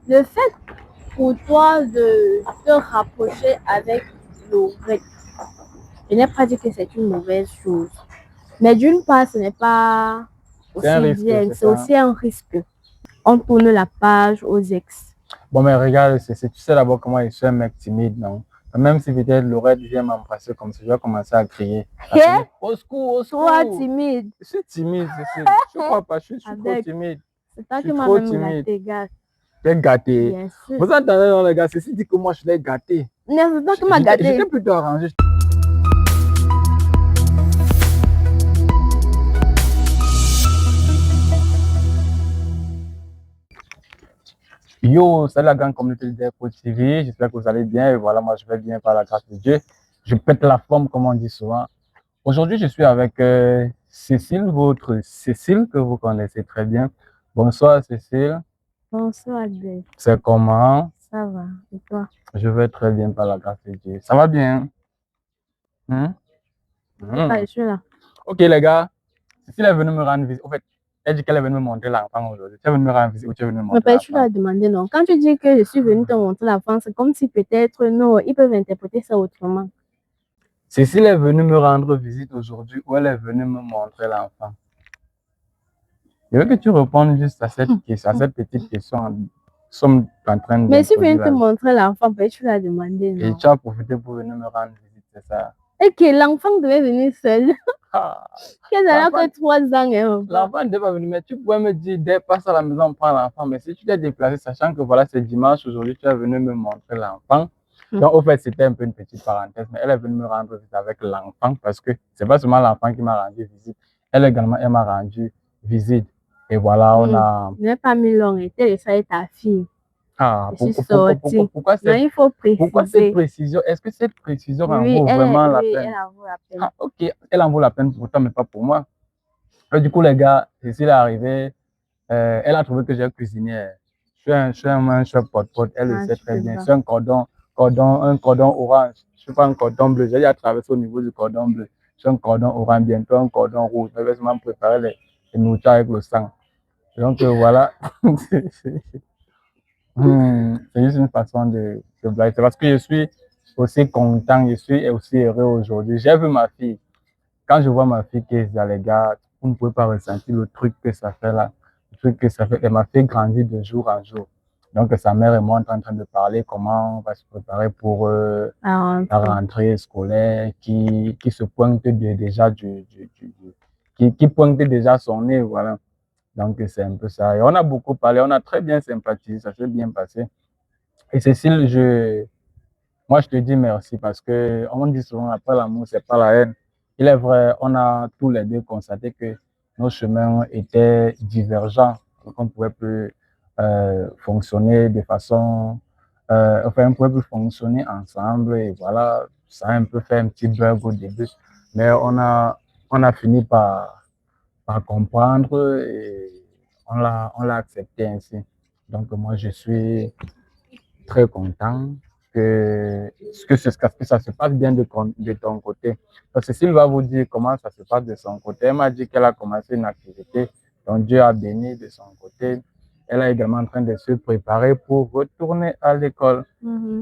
Le fait pour toi de te rapprocher avec Laurette, je n'ai pas dit que c'est une mauvaise chose. Mais d'une part, ce n'est pas C'est un aussi risque, bien, c'est c'est ça. aussi un risque. On tourne la page aux ex. Bon, mais regarde, tu sais d'abord comment je suis un mec timide, non? Même si peut-être Laurette vient m'embrasser comme ça, je vais commencer à crier. Au secours, au Toi, secours! timide. Je suis timide, Cécile. Je crois pas, je suis trop Avec, timide. c'est Je toi suis qui m'as trop même timide. gâté, gars. T'es gâté. Bien sûr. Vous entendez, non, les gars, Cécile dit que moi, je l'ai gâté. Mais c'est toi qui m'as gâté. J'étais plutôt arrangé. Yo, salut la grande communauté de Pro TV. J'espère que vous allez bien. Et voilà, moi, je vais bien par la grâce de Dieu. Je pète la forme, comme on dit souvent. Aujourd'hui, je suis avec Cécile, votre Cécile, que vous connaissez très bien. Bonsoir, Cécile. Bonsoir, Adèle. C'est comment? Ça va. Et toi? Je vais très bien par la grâce de Dieu. Ça va bien? Hmm? Je suis là. Ok, les gars. Cécile est venue me rendre visite. En fait, elle dit qu'elle est venue me montrer l'enfant aujourd'hui. Tu es venu me rendre visite ou tu es venu me montrer Mais l'enfant? tu l'as demandé, non? Quand tu dis que je suis venue te montrer la France, c'est comme si peut-être, non, ils peuvent interpréter ça autrement. Cécile est venue me rendre visite aujourd'hui ou elle est venue me montrer l'enfant? Je veux que tu répondes juste à cette question, à cette petite question. Nous sommes en train de. Mais si je viens te montrer l'enfant, tu l'as demandé, Et non? tu as profité pour venir me rendre visite, c'est ça? Et que l'enfant devait venir seul. Ah, Qu'elle n'a que 3 ans, hein. l'enfant ne devait pas venir, mais tu pouvais me dire, dès passe à la maison, on prend l'enfant. Mais si tu t'es déplacé, sachant que voilà, c'est dimanche, aujourd'hui, tu es venu me montrer l'enfant. Donc, au fait, c'était un peu une petite parenthèse, mais elle est venue me rendre visite avec l'enfant parce que c'est pas seulement l'enfant qui m'a rendu visite, elle également, elle m'a rendu visite. Et voilà, on a. Je n'ai pas mis long, et ça est ta fille. Ah, Je suis sortie. pourquoi Non, il faut pourquoi cette préciser. précision? Est-ce que cette précision en Oui, vaut vraiment la peine? elle en vaut la peine. Ah, ok, elle en vaut la peine pour toi, mais pas pour moi. Et du coup, les gars, Cécile est arrivée, elle a trouvé que j'ai cuisiné. Je suis un chef pot-pot, elle le sait très bien. C'est un cordon orange. Je ne suis pas un cordon bleu. J'ai déjà traversé au niveau du cordon bleu. Je suis un cordon orange, bientôt un cordon rouge. Je vais seulement préparer les nourritures avec le sang. Donc voilà. C'est juste une façon de blaguer. C'est parce que je suis aussi content, je suis aussi heureux aujourd'hui. J'ai vu ma fille. Quand je vois ma fille qui est dans les gars, vous ne pouvez pas ressentir le truc que ça fait là. Le truc que ça fait. Elle m'a fait grandir de jour en jour. Donc, sa mère et moi, on est en train de parler comment on va se préparer pour la rentrée scolaire qui se pointe déjà qui pointe déjà son nez, voilà. Donc, c'est un peu ça. Et on a beaucoup parlé, on a très bien sympathisé, ça s'est bien passé. Et Cécile, moi, je te dis merci parce que on dit souvent après l'amour, c'est pas la haine. Il est vrai, on a tous les deux constaté que nos chemins étaient divergents, qu'on ne pouvait plus fonctionner de façon, enfin, on ne pouvait plus fonctionner ensemble et voilà, ça a un peu fait un petit bug au début, mais on a fini par comprendre et on l'a accepté ainsi. Donc, moi, je suis très content que ça se passe bien de ton côté. Donc, Cécile va vous dire comment ça se passe de son côté. Elle m'a dit qu'elle a commencé une activité dont Dieu a béni de son côté. Elle est également en train de se préparer pour retourner à l'école.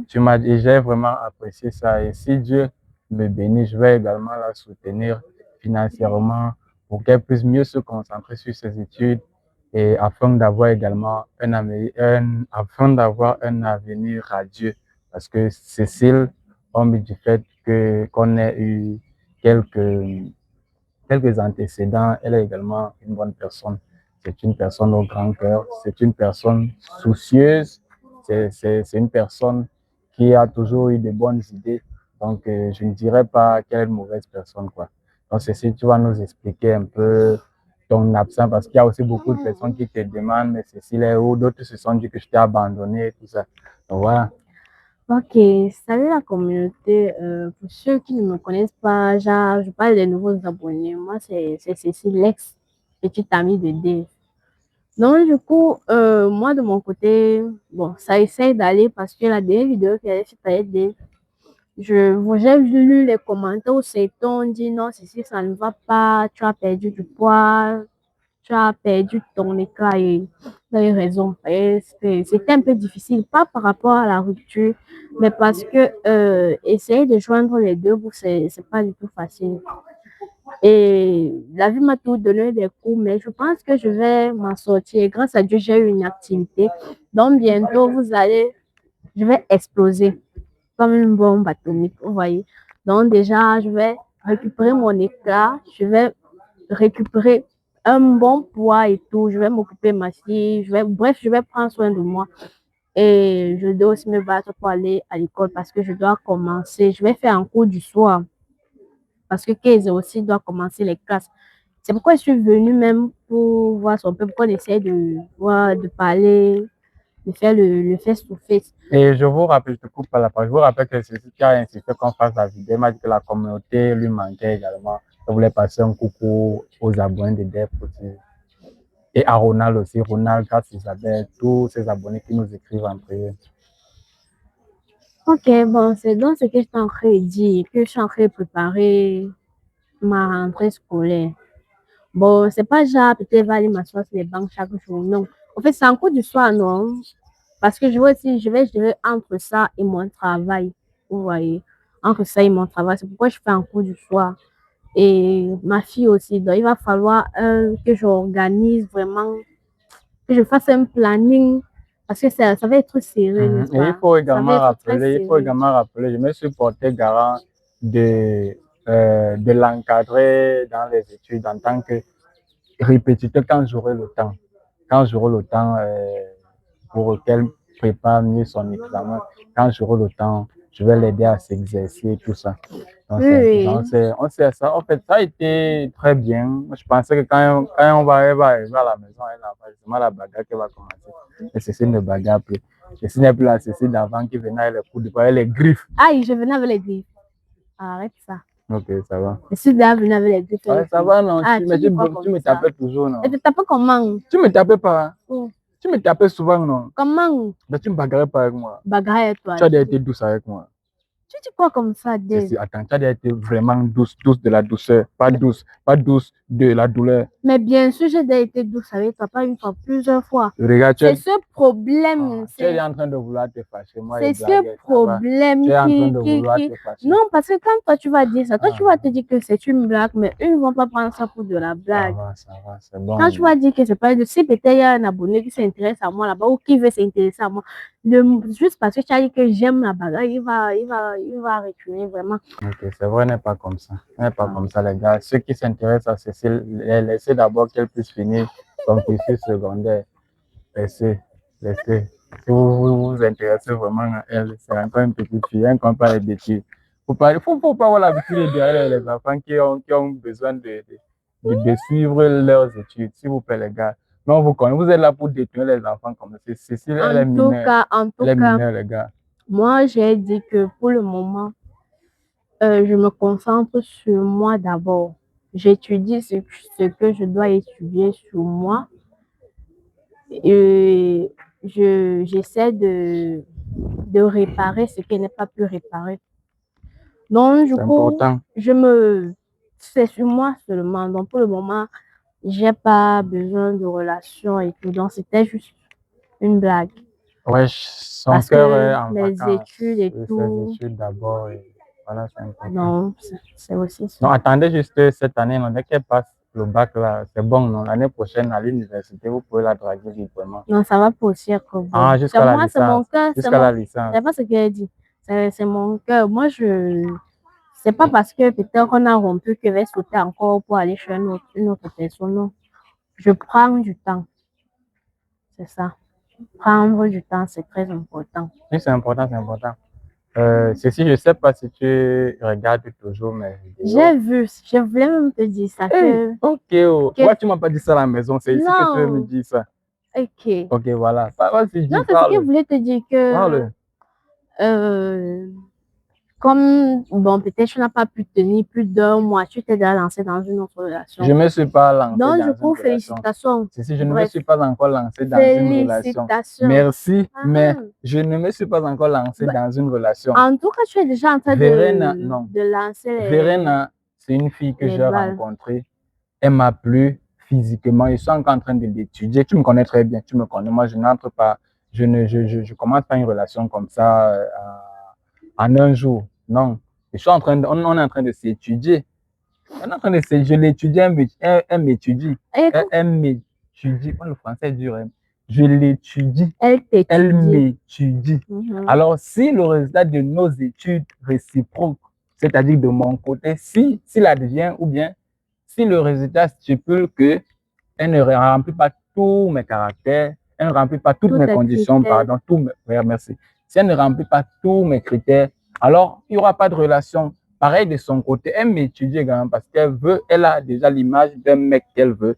Tu m'as dit, j'ai vraiment apprécié ça. Et si Dieu me bénit, je vais également la soutenir financièrement pour qu'elle puisse mieux se concentrer sur ses études et afin d'avoir également afin d'avoir un avenir radieux. Parce que Cécile, hormis du fait qu'on ait eu quelques antécédents, elle est également une bonne personne. C'est une personne au grand cœur, c'est une personne soucieuse, c'est une personne qui a toujours eu de bonnes idées. Donc, je ne dirais pas qu'elle est une mauvaise personne, quoi. Donc, Cécile, tu vas nous expliquer un peu ton absence, parce qu'il y a aussi beaucoup de personnes qui te demandent, mais Cécile est où? D'autres se sont dit que je t'ai abandonné, et tout ça. Donc, voilà. Ok, salut la communauté. Pour ceux qui ne me connaissent pas, je parle des nouveaux abonnés. Moi, c'est Cécile, l'ex-petite amie de Dave. Donc, du coup, moi, de mon côté, bon, ça essaye d'aller parce que la dernière vidéo qui avait fait avec Dave, j'ai lu les commentaires où c'est on dit non, Cécile, ça ne va pas, tu as perdu du poids, tu as perdu ton éclat et tu as eu raison. Et c'était un peu difficile, pas par rapport à la rupture, mais parce que essayer de joindre les deux bouts, c'est pas du tout facile. Et la vie m'a tout donné des coups, mais je pense que je vais m'en sortir. Grâce à Dieu, j'ai eu une activité. Donc, bientôt, je vais exploser comme une bombe atomique, vous voyez. Donc, déjà, je vais récupérer mon éclat, je vais récupérer un bon poids et tout. Je vais m'occuper de ma fille, bref, je vais prendre soin de moi. Et je dois aussi me battre pour aller à l'école parce que je dois commencer. Je vais faire un cours du soir parce que Keize aussi doit commencer les classes. C'est pourquoi je suis venue même pour voir son peu, pourquoi on essaie de voir, de parler, de faire le face-to-face. Et je vous rappelle, je te coupe pas la parole, je vous rappelle que c'est qui a insisté qu'on fasse la vidéo. Il m'a dit que la communauté lui manquait également. Je voulais passer un coucou aux abonnés de Def aussi. Et à Ronald aussi, Ronald, grâce Isabelle, tous ces abonnés qui nous écrivent en privé. Ok, bon, c'est donc ce que je suis en train de dire, que je suis en train de préparer ma rentrée scolaire. Bon, c'est pas genre, peut-être, va aller m'asseoir sur les bancs chaque jour, non. En fait, c'est en cours du soir, non. Parce que je vois aussi, je vais gérer entre ça et mon travail. Vous voyez, entre ça et mon travail. C'est pourquoi je fais un cours du soir. Et ma fille aussi. Donc, il va falloir que j'organise vraiment, que je fasse un planning. Parce que ça va être serré, n'est-ce Et il pas? faut Ça va également être très rappeler, serré. je me suis porté garant de l'encadrer dans les études en tant que répétiteur quand j'aurai le temps. Quand j'aurai le temps pour qu'elle prépare mieux son examen, quand j'aurai le temps, je vais l'aider à s'exercer et tout ça. Donc, Oui, on sait ça. En fait, ça a été très bien. Je pensais que quand on va arriver à la maison, elle a forcément la bagarre qui va commencer. Et Cécile ne bagarre plus. Cécile n'est plus la Cécile d'avant qui venait avec les coups de poing, les griffes. aïe, je venais avec les griffes. Arrête ça. Ok, ça va. Je suis déjà venue avec les griffes. Ouais, ça va, non. Ah, Mais tu dis quoi tu comme me ça? tapais toujours, non. Et tu tapes comment? Tu me tapais pas. Oh, Tu me tapais souvent, non. comment? Mais tu ne bagarrais pas avec moi. Bagarre toi. Tu as déjà été douce avec moi. Tu dis quoi comme ça, Dave? Attends, tu as déjà été vraiment douce, douce de la douceur. Pas douce de la douleur. Mais bien sûr, j'ai déjà été douce avec toi, pas une fois, plusieurs fois. Regarde, C'est ce problème. tu es en train de vouloir te fâcher. Moi, C'est et ce blaguer, ça va. problème Tu es en train de vouloir te fâcher. Non, parce que quand toi, tu vas dire ça, toi, tu vas te dire que c'est une blague, mais eux ne vont pas prendre ça pour de la blague. Ça va, c'est bon. Quand tu vas dire que c'est pas de... Si peut-être il y a un abonné qui s'intéresse à moi là-bas ou qui veut s'intéresser à moi, juste parce que tu as dit que j'aime la bagarre, il va reculer vraiment. Ok, c'est vrai, n'est pas comme ça. N'est pas comme ça, les gars. Ceux qui s'intéressent à Cécile, laissez d'abord qu'elle puisse finir son cursus secondaire. Laissez. Si vous intéressez vraiment à elle, c'est encore une petite fille, elle ne compte pas les bêtises. Faut pas avoir l'habitude de derrière les enfants qui ont besoin de suivre leurs études, s'il vous plaît, les gars. Non, vous connaissez, vous êtes là pour détruire les enfants comme ça. Cécile, elle est mineure. En tout Elle est cas, mineure, les gars. moi, j'ai dit que pour le moment, je me concentre sur moi d'abord. J'étudie ce que je dois étudier sur moi et j'essaie de réparer ce qui n'est pas pu réparer. Donc, du coup, important. c'est sur moi seulement. Donc, pour le moment, j'ai pas besoin de relations et tout. Donc, c'était juste une blague. Ouais, son Parce cœur que est en les vacances. études et Ses tout, études d'abord. Voilà, c'est important. non, c'est aussi ça. Non, attendez juste cette année, non, dès qu'elle passe le bac là, c'est bon, non. L'année prochaine, à l'université, vous pouvez la draguer librement. Non, ça va pousser comme bon. Ah, jusqu'à la Moi, c'est mon licence. cœur. Jusqu'à la licence. C'est pas ce qu'elle dit. C'est mon cœur. Moi, c'est pas parce que peut-être qu'on a rompu que je vais sauter encore pour aller chez une autre personne. Non. Je prends du temps. C'est ça. Prendre du temps, c'est très important. Oui, c'est important, c'est important. Ceci, je sais pas si tu regardes toujours mes vidéos. J'ai vu, je voulais même te dire ça. Hey, ok, pourquoi tu m'as pas dit ça à la maison? C'est ici que tu veux me dire ça. Ok. Ok, voilà. Vas-y, Non, c'est ce que je voulais te dire que. Parle. Comme, bon, peut-être tu n'as pas pu tenir plus d'un mois, tu t'es déjà lancé dans une autre relation. Je ne me suis pas lancé dans une relation. Donc, du coup, félicitations. Si je ne me suis pas encore lancé dans une relation. Merci, mais je ne me suis pas encore lancé dans une relation. En tout cas, tu es déjà en train de lancer les... Verena, c'est une fille que j'ai rencontrée. Elle m'a plu physiquement, je suis encore en train de l'étudier. Tu me connais très bien, tu me connais. Moi, je n'entre pas, je commence pas une relation comme ça en un jour. Non. Je suis en train de, on est en train de s'étudier. On est en train de s'étudier. Je l'étudie, elle m'étudie. Elle m'étudie. Oh, le français est dur. Hein. Je l'étudie. Elle m'étudie. Alors, si le résultat de nos études réciproques, c'est-à-dire de mon côté, s'il advient ou bien si le résultat stipule que elle ne remplit pas tous mes caractères, elle ne remplit pas toutes mes conditions, pardon, merci. Si elle ne remplit pas tous mes critères, alors il n'y aura pas de relation. Pareil de son côté, elle m'étudie également parce qu'elle veut, elle a déjà l'image d'un mec qu'elle veut.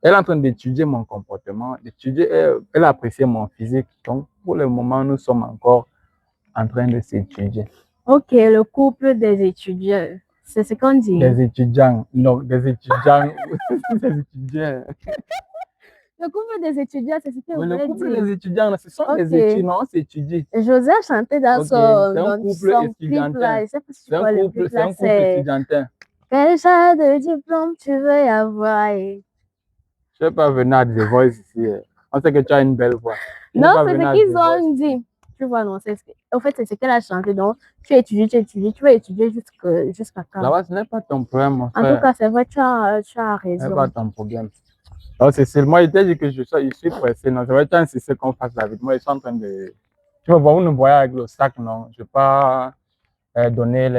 Elle est en train d'étudier mon comportement, elle apprécie mon physique. Donc, pour le moment, nous sommes encore en train de s'étudier. Ok, le couple des étudiants, c'est ce qu'on dit. Des étudiants, non, des étudiants, des étudiants. Le couple des étudiants, c'est ce que vous voulez dire. Le couple des étudiants, ce sont des étudiants, on s'étudie. José a chanté dans son couple étudiantin. C'est un couple étudiantin. Quel genre de diplôme tu veux avoir? Je ne vais pas venir à The Voice ici. On sait que tu as une belle voix. Non, c'est ce qu'ils ont dit. Tu vois, non, en fait, c'est ce qu'elle a chanté. Donc, tu étudies, tu vas étudier jusqu'à quand? Là-bas, ce n'est pas ton problème, mon frère. En tout cas, c'est vrai, tu as raison. Ce n'est pas ton problème. Alors, c'est moi, il t'a dit que je suis pressé. Non, c'est vrai, tu as insisté qu'on fasse la vie. Moi, je suis en train de. Tu vas voir, vous nous voyez avec le sac, non? Je ne vais pas donner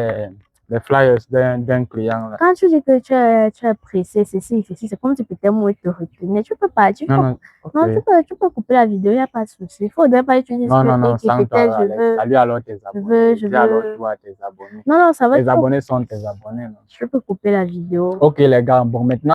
les flyers d'un client. Là. Quand tu dis que tu es pressé, ceci, c'est comme si peut-être moi te retenir. Tu peux pas. Tu peux couper la vidéo, il n'y a pas de souci. Il faudrait pas utiliser Salut alors tes abonnés. Alors toi tes abonnés. Non, ça va. Tes abonnés sont tes abonnés. Non? Je peux couper la vidéo. Ok, les gars, bon, maintenant.